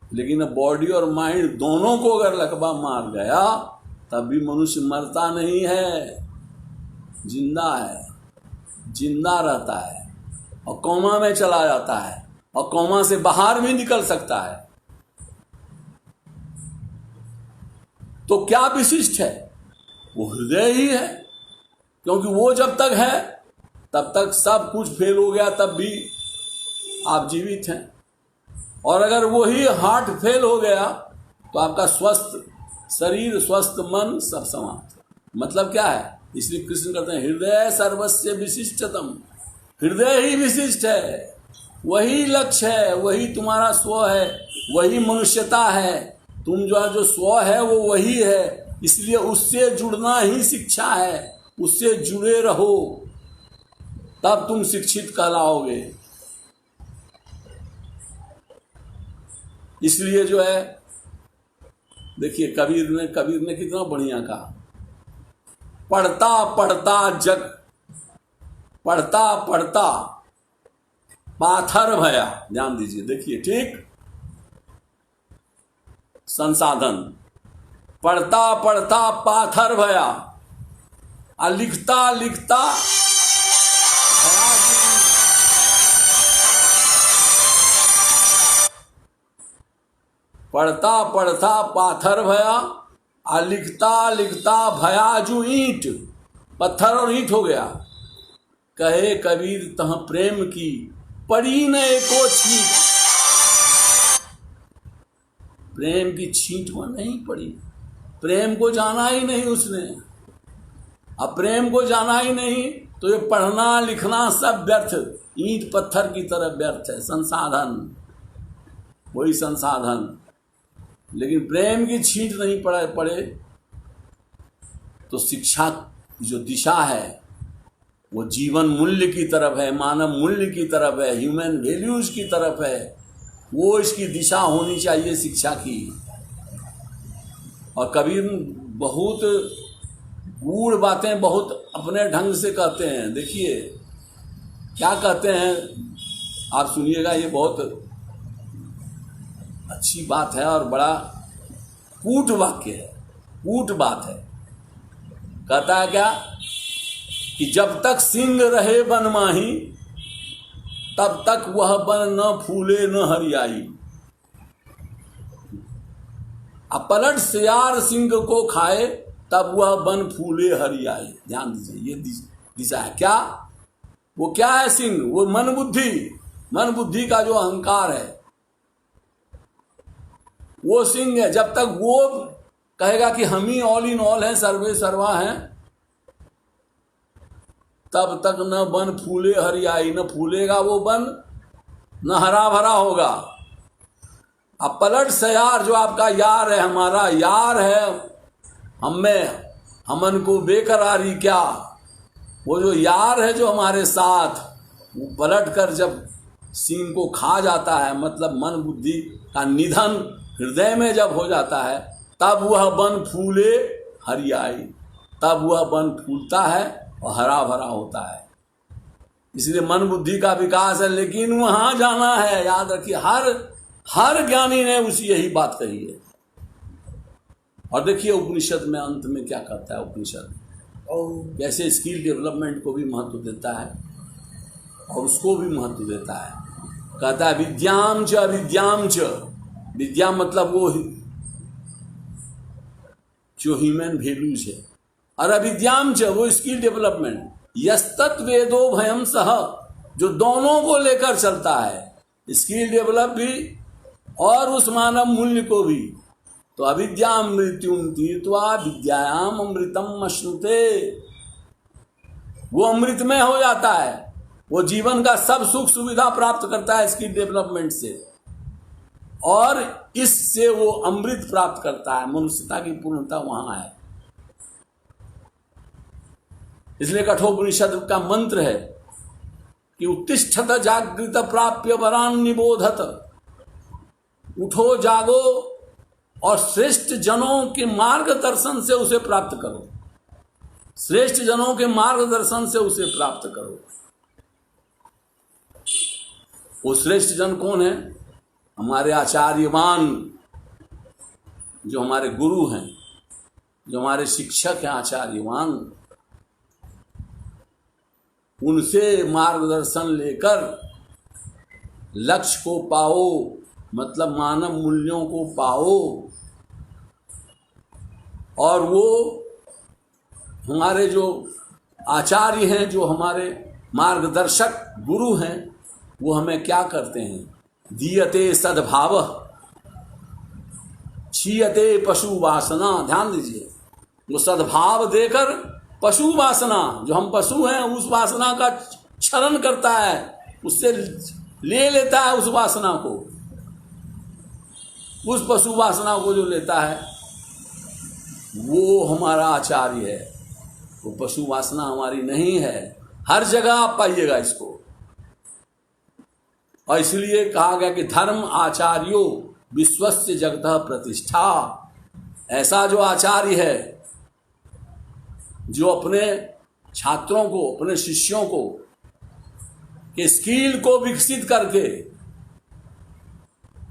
लेकिन अब बॉडी और माइंड दोनों को अगर लकवा मार गया तब भी मनुष्य मरता नहीं है, जिंदा है, जिंदा रहता है, और कोमा में चला जाता है, और कोमा से बाहर भी निकल सकता है। तो क्या विशिष्ट है? वो हृदय ही है, क्योंकि वो जब तक है तब तक सब कुछ फेल हो गया, तब भी आप जीवित हैं। और अगर वही हार्ट फेल हो गया तो आपका स्वस्थ शरीर, स्वस्थ मन सब समाप्त। मतलब क्या है? इसलिए कृष्ण कहते हैं हृदय सर्वस्य विशिष्टतम। हृदय ही विशिष्ट है, वही लक्ष्य है, वही तुम्हारा स्व है, वही मनुष्यता है। तुम जो स्व है वो वही है, इसलिए उससे जुड़ना ही शिक्षा है। उससे जुड़े रहो, तब तुम शिक्षित कहलाओगे। इसलिए जो है, देखिए कबीर ने कितना बढ़िया कहा, पढ़ता पढ़ता पाथर भया। ध्यान दीजिए, देखिए ठीक संसाधन, पढ़ता पढ़ता पाथर भया, और लिखता लिखता पढ़ता पढ़ता पाथर भया, और लिखता लिखता भया जू ईंट, पत्थर और ईंट हो गया। कहे कबीर तह प्रेम की पड़ी न एको छींट। प्रेम की छींट वो नहीं पड़ी, प्रेम को जाना ही नहीं उसने। अब प्रेम को जाना ही नहीं तो ये पढ़ना लिखना सब व्यर्थ, ईंट पत्थर की तरह व्यर्थ है। संसाधन वही संसाधन, लेकिन प्रेम की छींट नहीं पड़े तो शिक्षा की जो दिशा है वो जीवन मूल्य की तरफ है, मानव मूल्य की तरफ है, ह्यूमन वैल्यूज की तरफ है। वो इसकी दिशा होनी चाहिए शिक्षा की। और कबीर बहुत गूढ़ बातें बहुत अपने ढंग से कहते हैं। देखिए क्या कहते हैं, आप सुनिएगा, ये बहुत अच्छी बात है और बड़ा कूट वाक्य है, कूट बात है। कहता है क्या कि जब तक सिंह रहे बन माही, तब तक वह बन न फूले न हरियाई। अब पलट सियार सिंह को खाए, तब वह बन फूले हरियाई। ध्यान दीजिए, ये दिशा है। क्या वो क्या है सिंह? वो मन बुद्धि का जो अहंकार है वो सिंह है। जब तक वो कहेगा कि हम ही ऑल इन ऑल हैं, सर्वे सर्वा हैं, तब तक न बन फूले हरियाई, न फूलेगा वो बन, न हरा भरा होगा। अब पलट सयार जो आपका यार है, हमारा यार है, हमन को बेकरारी क्या, वो जो यार है जो हमारे साथ, वो पलट कर जब सिंह को खा जाता है, मतलब मन बुद्धि का निधन हृदय में जब हो जाता है, तब वह बन फूले हरियाई, तब वह बन फूलता है और हरा भरा होता है। इसलिए मन बुद्धि का विकास है, लेकिन वहां जाना है। याद रखिए, हर ज्ञानी ने उसी यही बात कही है। और देखिए उपनिषद में अंत में क्या करता है, उपनिषद कैसे स्किल डेवलपमेंट को भी महत्व देता है और उसको भी महत्व देता है। कहता है विद्याम च अविद्याम च, विद्या मतलब वो जो ह्यूमन वैल्यूज है, और अविद्याम च वो स्किल डेवलपमेंट। यस्तत् वेदो भयम सह, जो दोनों को लेकर चलता है, स्किल डेवलप भी और उस मानव मूल्य को भी। तो अविद्याम मृत्युम तीर्त्वा विद्यायाम अमृतम अश्नुते, वो अमृतमय हो जाता है, वो जीवन का सब सुख सुविधा प्राप्त करता है स्किल डेवलपमेंट से, और इससे वो अमृत प्राप्त करता है। मनुष्यता की पूर्णता वहां है। इसलिए कठोपनिषद का मंत्र है कि उत्तिष्ठत जागृत प्राप्य वरान निबोधत, उठो जागो और श्रेष्ठ जनों के मार्गदर्शन से उसे प्राप्त करो, श्रेष्ठ जनों के मार्गदर्शन से उसे प्राप्त करो। वो श्रेष्ठ जन कौन है? हमारे आचार्यवान, जो हमारे गुरु हैं, जो हमारे शिक्षक हैं, आचार्यवान, उनसे मार्गदर्शन लेकर लक्ष्य को पाओ, मतलब मानव मूल्यों को पाओ। और वो हमारे जो आचार्य हैं, जो हमारे मार्गदर्शक गुरु हैं, वो हमें क्या करते हैं? दीयते सद्भाव क्षीयते पशु वासना। ध्यान दीजिए, वो सद्भाव देकर पशु वासना, जो हम पशु हैं, उस वासना का क्षरण करता है, उससे ले लेता है उस वासना को, उस पशु वासना को जो लेता है वो हमारा आचार्य है। वो पशु वासना हमारी नहीं है। हर जगह आप पाइएगा इसको। और इसलिए कहा गया कि धर्म आचार्यो विश्वस्य जगतः प्रतिष्ठा। ऐसा जो आचार्य है जो अपने छात्रों को, अपने शिष्यों को के स्किल को विकसित करके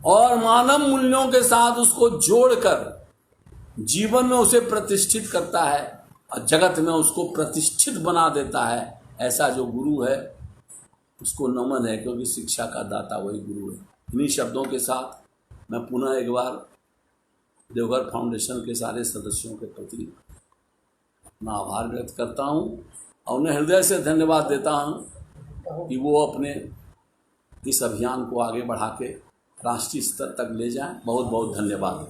और मानव मूल्यों के साथ उसको जोड़कर जीवन में उसे प्रतिष्ठित करता है और जगत में उसको प्रतिष्ठित बना देता है, ऐसा जो गुरु है उसको नमन है, क्योंकि शिक्षा का दाता वही गुरु है। इन्हीं शब्दों के साथ मैं पुनः एक बार देवघर फाउंडेशन के सारे सदस्यों के प्रति अपना आभार व्यक्त करता हूँ और उन्हें हृदय से धन्यवाद देता हूँ कि वो अपने इस अभियान को आगे बढ़ा के राष्ट्रीय स्तर तक ले जाएं। बहुत बहुत धन्यवाद।